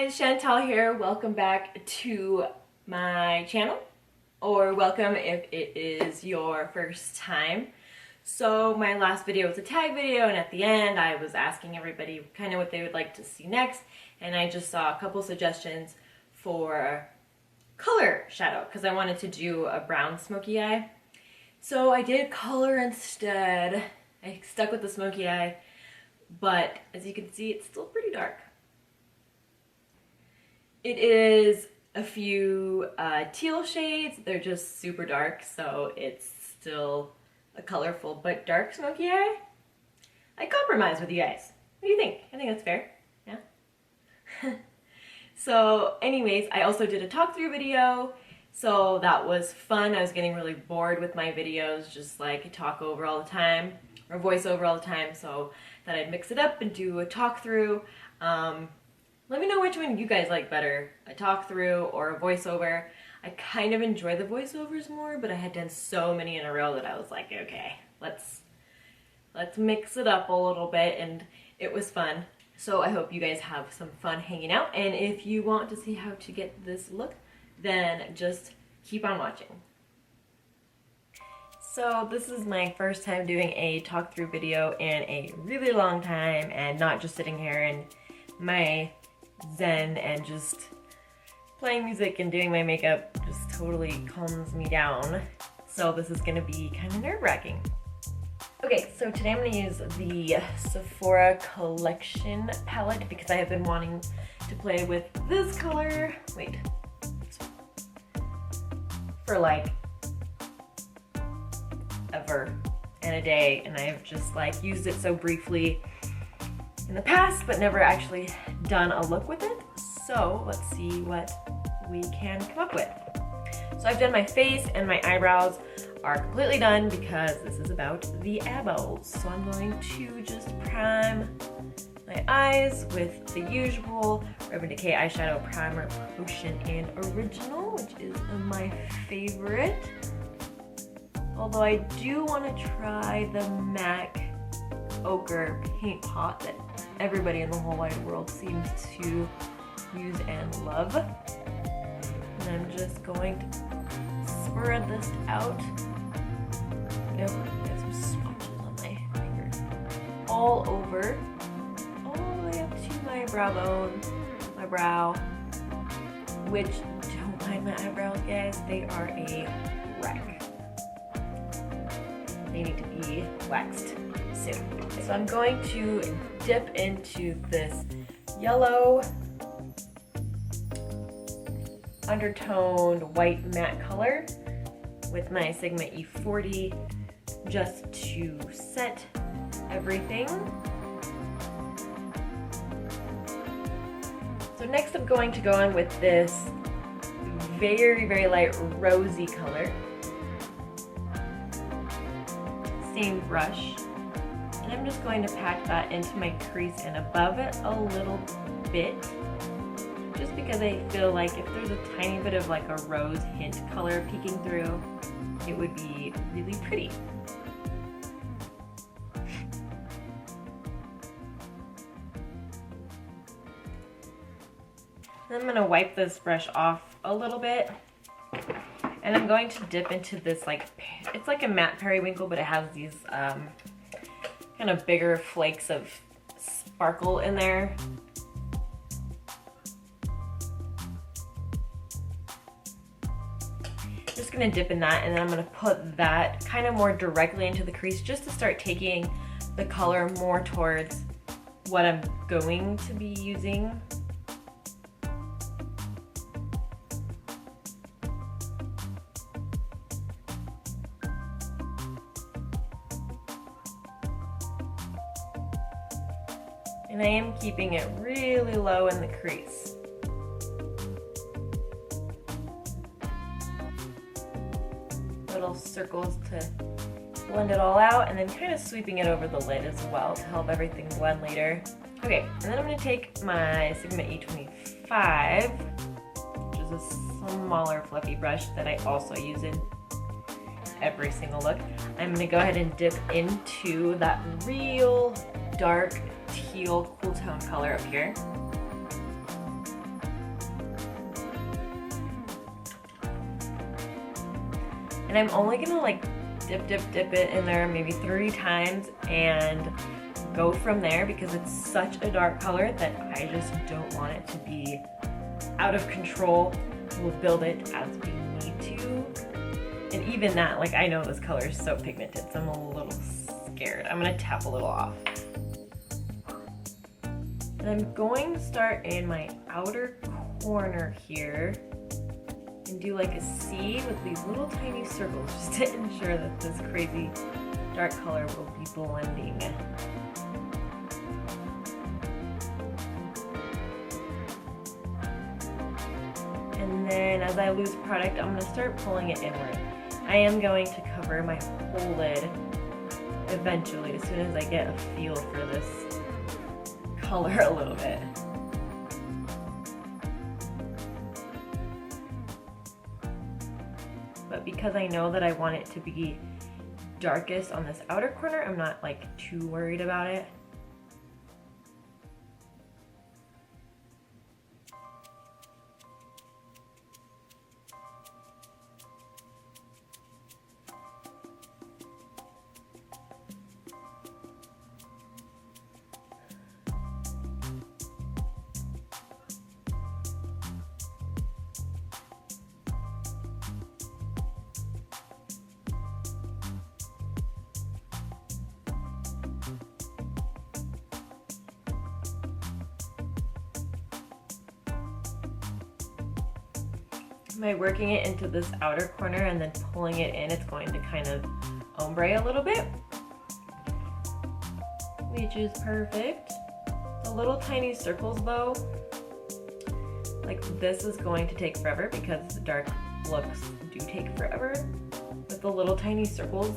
guys, Chantal here. Welcome back to my channel, or welcome if it is your first time. So my last video was a tag video, and at the end I was asking everybody kind of what they would like to see next, and I just saw a couple suggestions for color shadow because I wanted to do a brown smoky eye. So I did color instead. I stuck with the smoky eye, but as you can see, it's still pretty dark. It is a few teal shades. They're just super dark, so it's still a colorful but dark smoky eye. I compromise with you guys. What do you think? I think that's fair. Yeah? So anyways, I also did a talk through video, so that was fun. I was getting really bored with my videos, just like talk over all the time, or voice over all the time, so that I'd mix it up and do a talk through. Let me know which one you guys like better, a talk through or a voiceover. I kind of enjoy the voiceovers more, but I had done so many in a row that I was like, okay, let's mix it up a little bit, and it was fun. So I hope you guys have some fun hanging out, and if you want to see how to get this look, then just keep on watching. So this is my first time doing a talk through video in a really long time, and not just sitting here in my zen and just playing music and doing my makeup just totally calms me down. So this is gonna be kind of nerve-wracking. Okay, so today I'm gonna use the Sephora collection palette because I have been wanting to play with this color, for like ever and a day, and I've just like used it so briefly in the past but never actually done a look with it. So let's see what we can come up with. So I've done my face, and my eyebrows are completely done because this is about the eyeballs. So I'm going to just prime my eyes with the usual Urban Decay eyeshadow primer, Potion and Original, which is my favorite. Although I do want to try the MAC Ochre paint pot that everybody in the whole wide world seems to use and love. And I'm just going to spread this out. There's some smudges on my fingers. All over. All the way up to my brow bone. My brow. Which, don't mind my eyebrows, guys. They are a wreck. They need to be waxed soon. So I'm going to dip into this yellow undertoned white matte color with my Sigma E40 just to set everything. So next I'm going to go on with this very, very light rosy color. Same brush. And I'm just going to pack that into my crease and above it a little bit, just because I feel like if there's a tiny bit of like a rose hint color peeking through, it would be really pretty. Then I'm going to wipe this brush off a little bit, and I'm going to dip into this, like, it's like a matte periwinkle, but it has these kind of bigger flakes of sparkle in there. Just gonna dip in that, and then I'm gonna put that kind of more directly into the crease just to start taking the color more towards what I'm going to be using. And I am keeping it really low in the crease. Little circles to blend it all out, and then kind of sweeping it over the lid as well to help everything blend later. Okay, and then I'm going to take my Sigma E25, which is a smaller fluffy brush that I also use in every single look. I'm going to go ahead and dip into that real dark teal cool tone color up here. And I'm only gonna like dip it in there maybe 3 times and go from there because it's such a dark color that I just don't want it to be out of control. We'll build it as we need to. And even that, like I know this color is so pigmented, so I'm a little scared. I'm gonna tap a little off. And I'm going to start in my outer corner here and do like a C with these little tiny circles just to ensure that this crazy dark color will be blending. And then as I lose product, I'm going to start pulling it inward. I am going to cover my whole lid eventually as soon as I get a feel for this color a little bit. But because I know that I want it to be darkest on this outer corner, I'm not like too worried about it. By working it into this outer corner and then pulling it in, it's going to kind of ombre a little bit, which is perfect. The little tiny circles though, like this is going to take forever because the dark looks do take forever, but the little tiny circles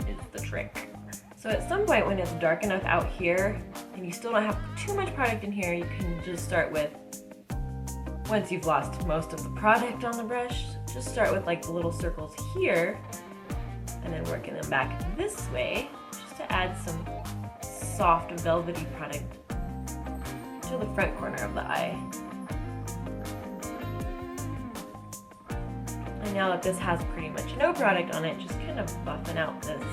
is the trick. So at some point when it's dark enough out here and you still don't have too much product in here, you can just start with, once you've lost most of the product on the brush, just start with like the little circles here and then working them back this way just to add some soft velvety product to the front corner of the eye. And now that this has pretty much no product on it, just kind of buffing out this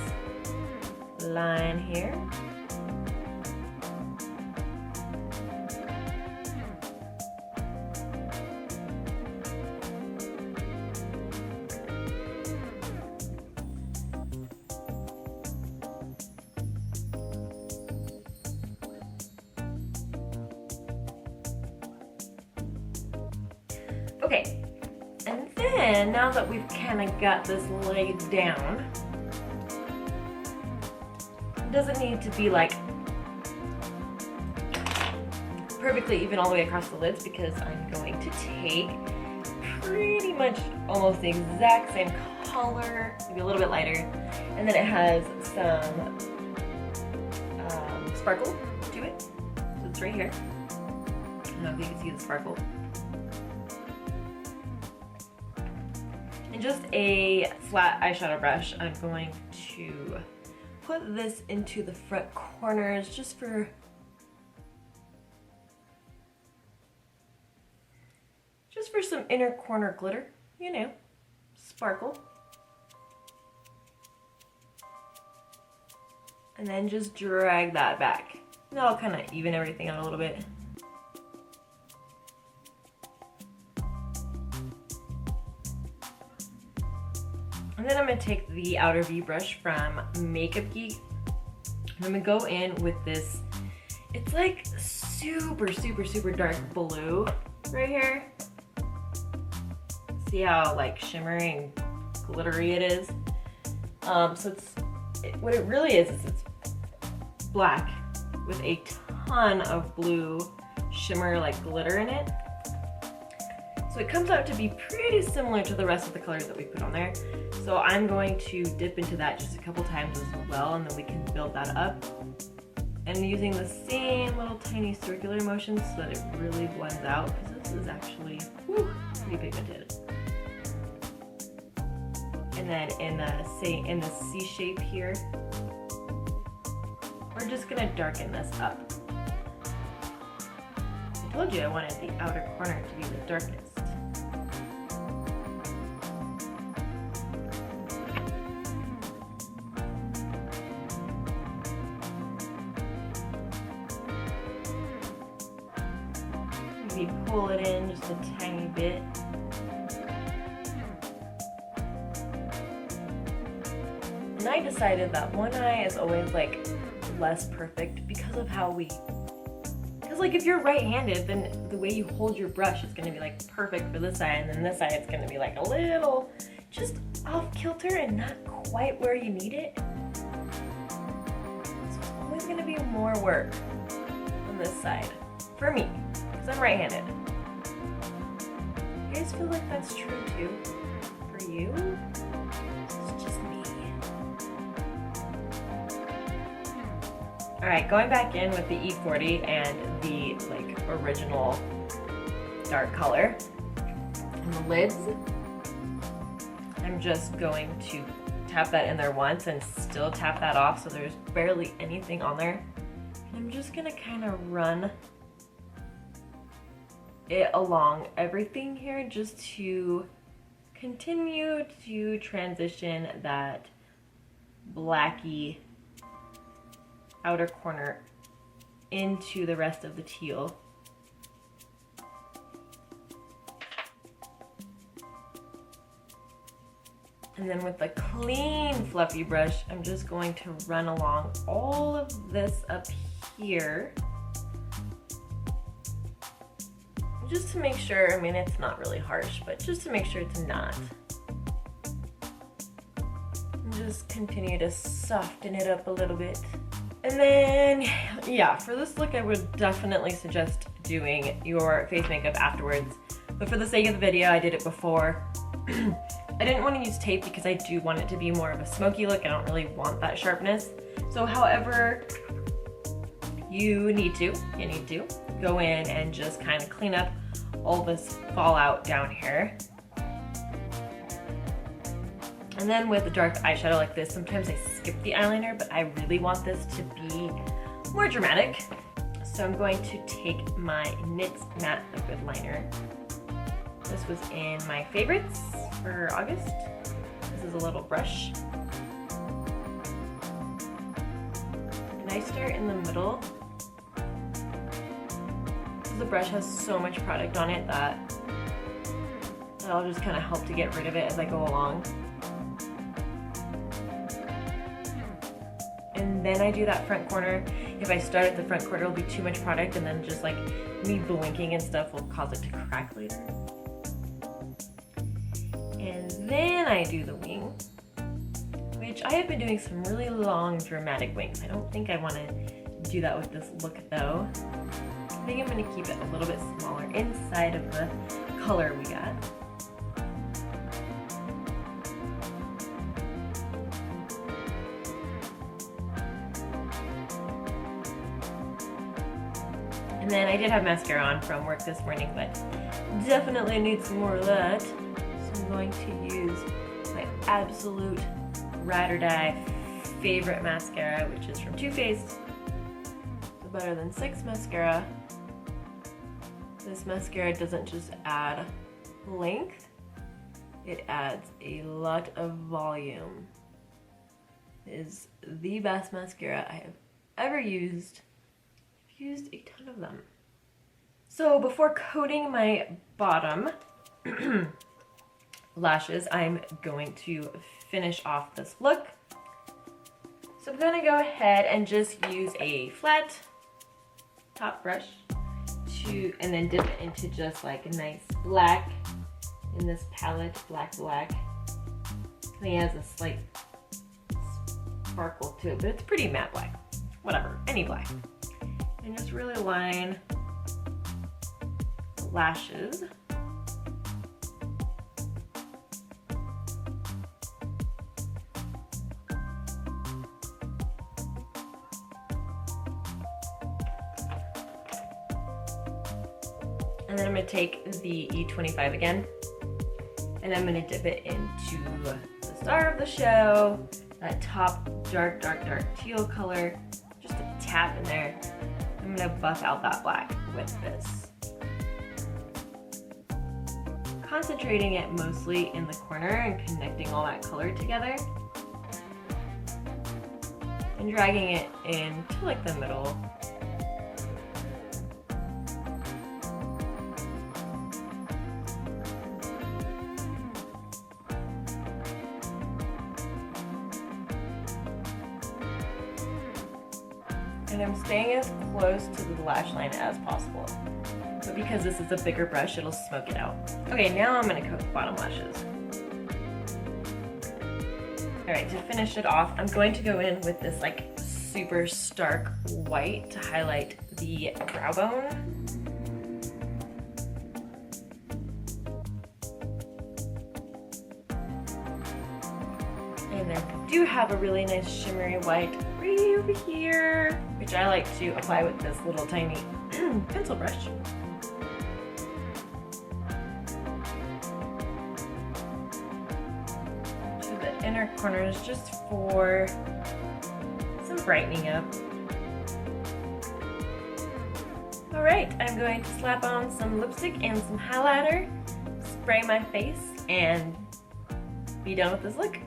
line here. Okay, and then now that we've kind of got this laid down, it doesn't need to be like perfectly even all the way across the lids because I'm going to take pretty much almost the exact same color, maybe a little bit lighter, and then it has some sparkle to it, so it's right here. I don't know if you can see the sparkle. And just a flat eyeshadow brush, I'm going to put this into the front corners just for some inner corner glitter, you know, sparkle. And then just drag that back. And that'll kind of even everything out a little bit. And then I'm going to take the outer V brush from Makeup Geek. I'm going to go in with this, it's like super dark blue right here. See how like shimmery and glittery it is? So what it really is it's black with a ton of blue shimmer like glitter in it. So it comes out to be pretty similar to the rest of the colors that we put on there. So I'm going to dip into that just a couple times as well, and then we can build that up. And using the same little tiny circular motions so that it really blends out, because this is actually pretty pigmented. And then in the C shape here, we're just gonna darken this up. I told you I wanted the outer corner to be the darkest. Maybe pull it in just a tiny bit. And I decided that one eye is always like less perfect because of how because like if you're right-handed, then the way you hold your brush is gonna be like perfect for this eye, and then this eye it's gonna be like a little just off kilter and not quite where you need it. So it's always gonna be more work on this side for me, because I'm right-handed. You guys feel like that's true too for you? It's just me. All right, going back in with the E40 and the like original dark color on the lids. I'm just going to tap that in there once and still tap that off so there's barely anything on there. And I'm just gonna kind of run it along everything here just to continue to transition that blacky outer corner into the rest of the teal. And then with the clean fluffy brush, I'm just going to run along all of this up here. Just to make sure, I mean, it's not really harsh, but just to make sure it's not. And just continue to soften it up a little bit. And then, yeah, for this look, I would definitely suggest doing your face makeup afterwards. But for the sake of the video, I did it before. I didn't want to use tape because I do want it to be more of a smoky look. I don't really want that sharpness. So however you need to go in and just kind of clean up all this fallout down here. And then with a dark eyeshadow like this, sometimes I skip the eyeliner, but I really want this to be more dramatic. So I'm going to take my NYX Matte Liquid Liner. This was in my favorites for August. This is a little brush. And I start in the middle. The brush has so much product on it that I'll just kind of help to get rid of it as I go along. And then I do that front corner. If I start at the front corner, it'll be too much product, and then just like me blinking and stuff will cause it to crack later. And then I do the wing, which I have been doing some really long dramatic wings. I don't think I want to do that with this look though. I think I'm going to keep it a little bit smaller inside of the color we got. And then I did have mascara on from work this morning, but definitely need some more of that. So I'm going to use my absolute ride or die favorite mascara, which is from Too Faced. The Better Than Sex mascara. This mascara doesn't just add length, it adds a lot of volume. It is the best mascara I have ever used. I've used a ton of them. So before coating my bottom lashes, I'm going to finish off this look. So I'm going to go ahead and just use a flat top brush and then dip it into just like a nice black in this palette, black. I think it has a slight sparkle to it, but it's pretty matte black. Whatever, any black. And just really line the lashes. And then I'm going to take the E25 again, and I'm going to dip it into the star of the show, that top dark teal color, just a tap in there. I'm going to buff out that black with this. Concentrating it mostly in the corner and connecting all that color together. And dragging it into like the middle. And I'm staying as close to the lash line as possible. But because this is a bigger brush, it'll smoke it out. Okay, now I'm gonna coat bottom lashes. All right, to finish it off, I'm going to go in with this like super stark white to highlight the brow bone. And then I do have a really nice shimmery white right over here, which I like to apply with this little tiny pencil brush. To the inner corners just for some brightening up. All right, I'm going to slap on some lipstick and some highlighter, spray my face, and be done with this look.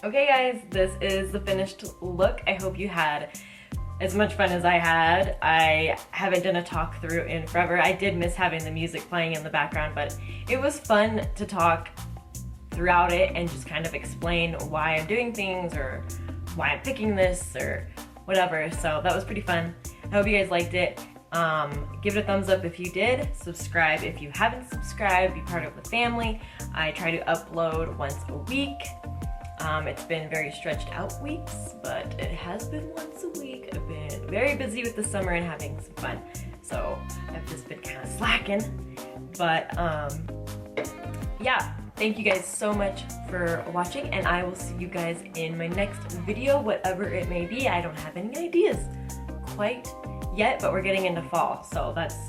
Okay guys, this is the finished look. I hope you had as much fun as I had. I haven't done a talk through in forever. I did miss having the music playing in the background, but it was fun to talk throughout it and just kind of explain why I'm doing things or why I'm picking this or whatever. So that was pretty fun. I hope you guys liked it. Give it a thumbs up if you did. Subscribe if you haven't subscribed. Be part of the family. I try to upload once a week. It's been very stretched out weeks, but it has been once a week. I've been very busy with the summer and having some fun, so I've just been kind of slacking. But yeah, thank you guys so much for watching, and I will see you guys in my next video, whatever it may be. I don't have any ideas quite yet, but we're getting into fall, so that's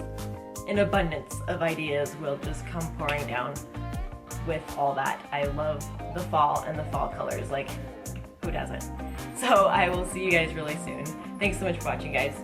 an abundance of ideas will just come pouring down with all that. I love the fall and the fall colors, like who doesn't? So I will see you guys really soon. Thanks so much for watching, guys.